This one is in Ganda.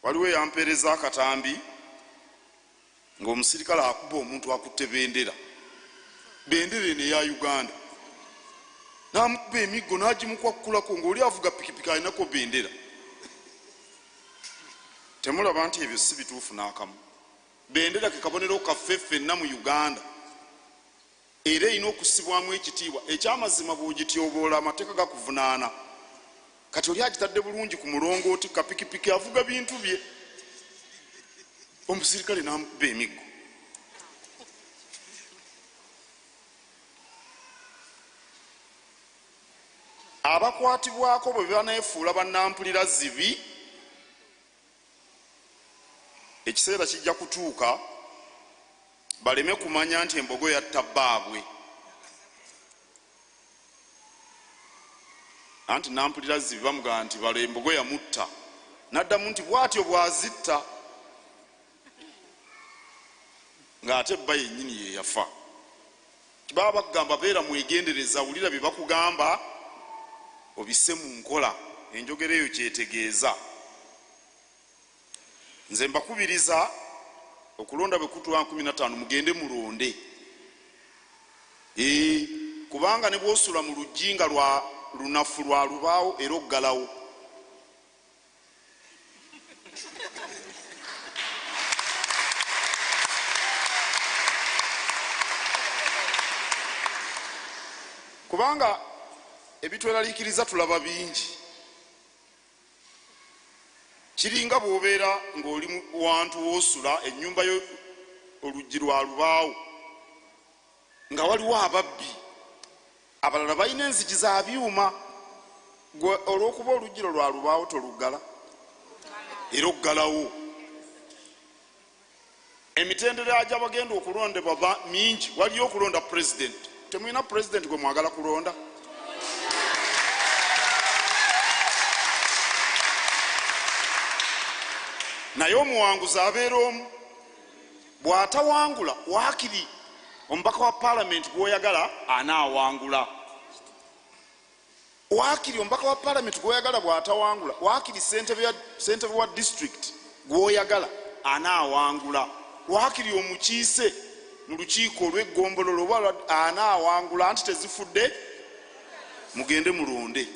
waliwo yampereza akatambi ng'omusirikale akuba omuntu akutte bendera eno eya Uganda n'amukuba emiggo n'agimukwakulako ng'oli avuga pikipiki alinako bendera. Temulaba nti ebyo si bituufu n'akamu. Bendera ke kabonero kaffe ffenna mu Uganda era erina okusibwamu ekitiibwa. Ekyamazima bw'ogityoboola amateeka gakuvunaana. Kati oli agitadde bulungi ku mulongooti kapikipiki avuga bintu bye, omusirikale n'amukuba emiggo. Abakwatibwako bwe baneefuula bannampulira zibi, ekiseera kijja kutuuka baleme kumanya nti embogo yatta bbaabwe. Anti nampulira zibi bamugamba nti balo embogo yamutta, n'addamu nti bw'atyo bw'azitta, ng'ate bba yennyini ye yafa. Baba bakugamba beera mwegendereza, wulira bye bakugamba obisse mu nkola. Enjogera eyo kyetegeeza. Nze mbakubiriza okulonda bwe kutuwa 15 mugende mulonde. Kubanga ne bw'osula mu lujjinga lwa lunafu lwa lubaawo era oggalawo. Kubanga ebitweraliikiriza tulaba bingi. Kiringa bw'obeera ng'oli wantu w'osula ennyumba yo oluggi lwa lubaawo nga waliwo ababbi abalala balina enzigi za byuma, gwe olw'okuba oluggi lwa lubaawo toluggala era oggalawo. Emitendera gy'abagenda okulondebwa mingi. Waliyo okulonda pulezidenti. Temulina pulezidenti gwe mwagala kulonda? Naye omuwanguzi abeera omu. Bw'atawangula waakiri omubaka wa paalamenti gw'oyagala anaawangula. Waakiri omubaka wa paalamenti gw'oyagala bw'atawangula, waakiri ssentebe wa disitulikiti gw'oyagala anaawangula. Waakiri omukiise mu lukiiko olw'eggombolola oba anaawangula. Anti tezifudde, mugende mulonde.